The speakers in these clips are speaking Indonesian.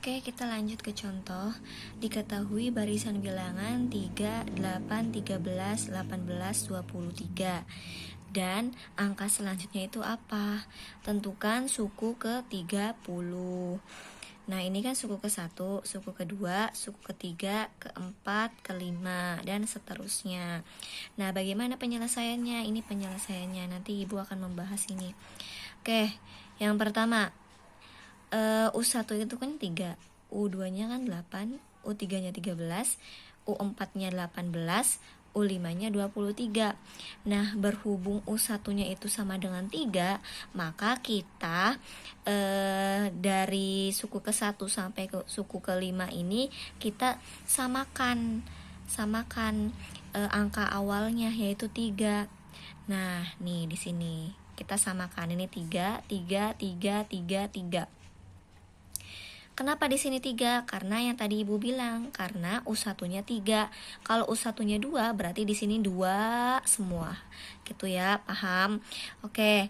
Oke, kita lanjut ke contoh. Diketahui barisan bilangan 3, 8, 13, 18, 23. Dan angka selanjutnya itu apa? Tentukan suku ke-30. Nah, ini kan suku ke-1, suku kedua, suku ketiga, keempat, kelima, dan seterusnya. Nah, bagaimana penyelesaiannya? Ini penyelesaiannya. Nanti Ibu akan membahas ini. Oke, yang pertama, U1 itu kan 3, U2-nya kan 8, U3-nya 13, U4-nya 18, U5-nya 23. Nah, berhubung U1-nya itu sama dengan 3, maka kita dari suku ke-1 sampai ke suku ke-5 ini kita samakan angka awalnya yaitu 3. Nah, nih di sini kita samakan ini 3, 3, 3, 3, 3. Kenapa di sini 3? Karena yang tadi Ibu bilang, karena U1-nya 3. Kalau U1-nya 2, berarti di sini 2 semua. Gitu ya, paham? Oke.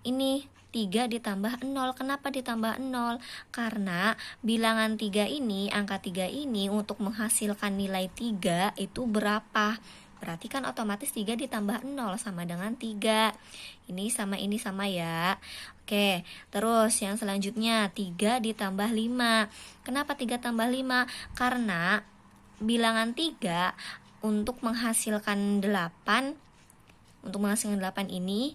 Ini 3 ditambah 0. Kenapa ditambah 0? Karena bilangan 3 ini, angka 3 ini untuk menghasilkan nilai 3 itu berapa? Berarti kan otomatis 3 ditambah 0 sama dengan 3. Ini sama ya. Oke, terus yang selanjutnya 3 ditambah 5. Kenapa 3 tambah 5? Karena bilangan 3 untuk menghasilkan 8 ini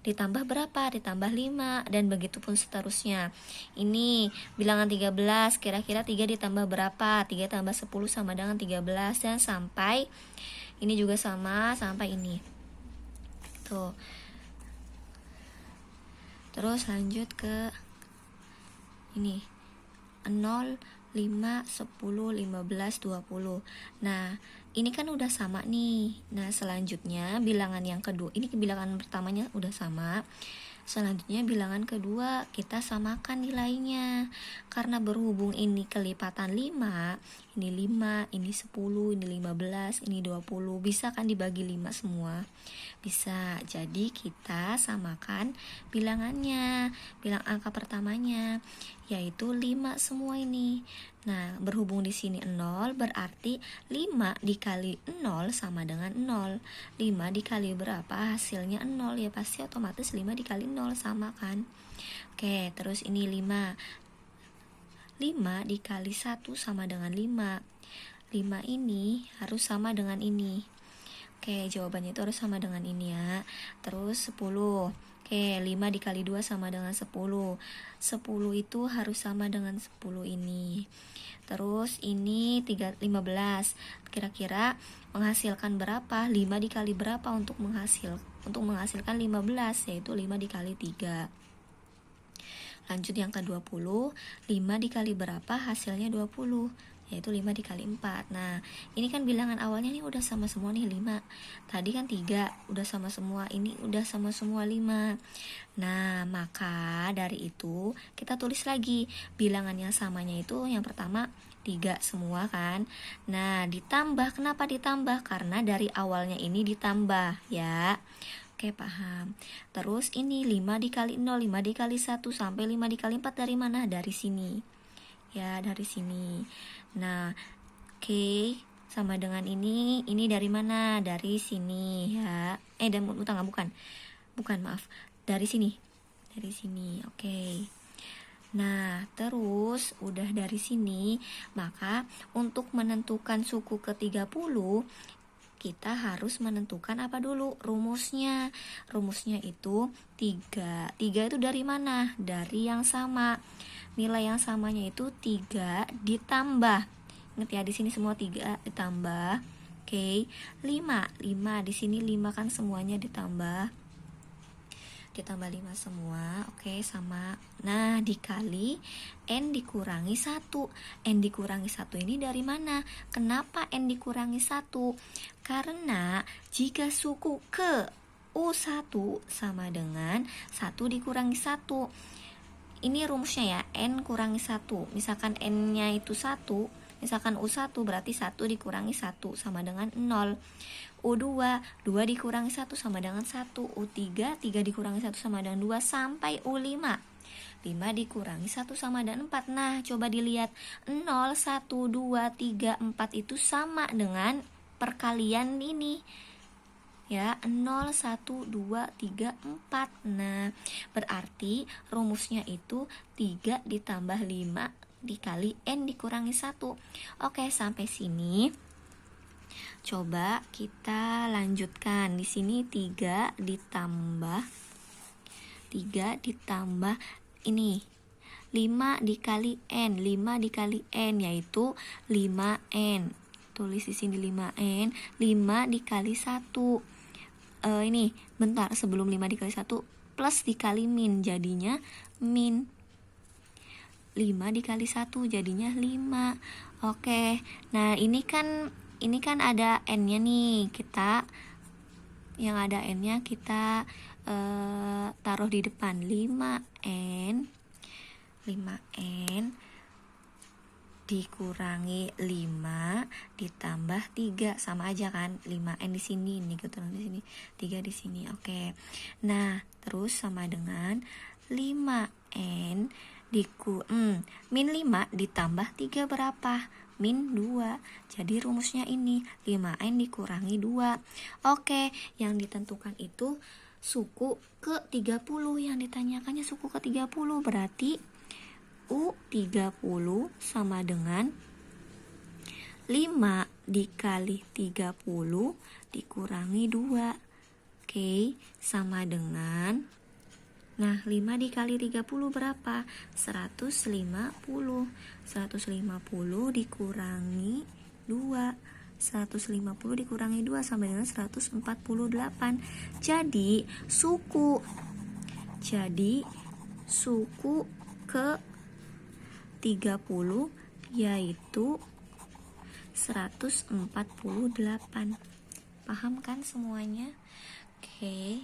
ditambah berapa? Ditambah 5, dan begitu pun seterusnya. Ini bilangan 13, kira-kira 3 ditambah berapa? 3 tambah 10 sama dengan 13, dan sampai ini juga sama, sampai ini. Tuh. Terus lanjut ke ini 0, 5, 10, 15, 20. Nah, ini kan udah sama nih. Nah, selanjutnya bilangan yang kedua, ini bilangan pertamanya udah sama. Selanjutnya bilangan kedua kita samakan nilainya. Karena berhubung ini kelipatan 5, ini 5, ini 10, ini 15, ini 20. Bisa kan dibagi 5 semua? Bisa. Jadi kita samakan bilangannya, bilang angka pertamanya, yaitu 5 semua ini. Nah, berhubung di sini 0, berarti 5 dikali 0 sama dengan 0. 5 dikali berapa? Hasilnya 0, ya pasti otomatis 5 dikali 0 sama kan? Oke, terus ini 5. 5 dikali 1 sama dengan 5. 5 ini harus sama dengan ini. Oke, jawabannya itu harus sama dengan ini ya. Terus 10. Oke, 5 dikali 2 sama dengan 10. 10 itu harus sama dengan 10 ini. Terus ini 15. Kira-kira menghasilkan berapa? 5 dikali berapa untuk menghasilkan 15, yaitu 5 dikali 3. Lanjut yang ke-20, 5 dikali berapa? Hasilnya 20, yaitu 5 dikali 4. Nah, ini kan bilangan awalnya nih udah sama semua nih 5. Tadi kan 3, udah sama semua. Ini udah sama semua 5. Nah, maka dari itu kita tulis lagi bilangan yang samanya itu yang pertama 3 semua kan. Nah, ditambah. Kenapa ditambah? Karena dari awalnya ini ditambah ya. Oke, paham. Terus ini 5 dikali 0, 5 dikali 1 sampai 5 dikali 4 dari mana? Dari sini. Ya, dari sini. Nah, oke, sama dengan ini dari mana? Dari sini ya. Bukan, maaf. Dari sini. Oke. Nah, terus udah dari sini, maka untuk menentukan suku ke-30 kita harus menentukan apa dulu? Rumusnya. Rumusnya itu 3. 3 itu dari mana? Dari yang sama. Nilai yang samanya itu 3 ditambah. Ingat ya, di sini semua 3 ditambah. Oke, 5. 5 di sini 5 kan semuanya ditambah 5 semua. Oke, sama. Nah, dikali N dikurangi 1. N dikurangi 1 ini dari mana? Kenapa N dikurangi 1? Karena jika suku ke U1 sama dengan 1 dikurangi 1. Ini rumusnya ya, N kurangi 1. Misalkan N-nya itu 1, misalkan U1 berarti 1 dikurangi 1 sama dengan 0. U2, 2 dikurangi 1 sama dengan 1. U3, 3 dikurangi 1 sama dengan 2 sampai U5. 5 dikurangi 1 sama dengan 4. Nah, coba dilihat 0, 1, 2, 3, 4 itu sama dengan perkalian ini. Ya, 0, 1, 2, 3, 4. Nah, berarti rumusnya itu 3 ditambah 5 dikali N dikurangi 1. Oke, sampai sini. Coba kita lanjutkan. Di sini 3 ditambah ini 5 dikali N. 5 dikali N yaitu 5N. Tulis di sini 5N. 5 dikali 1. Ini bentar, sebelum 5 dikali 1 plus dikali min jadinya min. 5 dikali 1 jadinya 5. Oke. Nah, ini kan ada N-nya nih. Kita yang ada N-nya kita taruh di depan. 5N dikurangi 5 ditambah 3 sama aja kan, 5N di sini, ini keturunan di sini, 3 di sini. Oke. Nah, terus sama dengan 5N min 5 ditambah 3 berapa? Min 2. Jadi rumusnya ini 5N dikurangi 2. Oke, yang ditentukan itu suku ke-30. Yang ditanyakannya suku ke-30, berarti U30 sama dengan 5 dikali 30 dikurangi 2. Oke, sama dengan, nah 5 dikali 30 berapa? 150. 150 dikurangi 2. 150 dikurangi 2 sama dengan 148. Jadi suku ke 30 yaitu 148. Paham kan semuanya? Oke.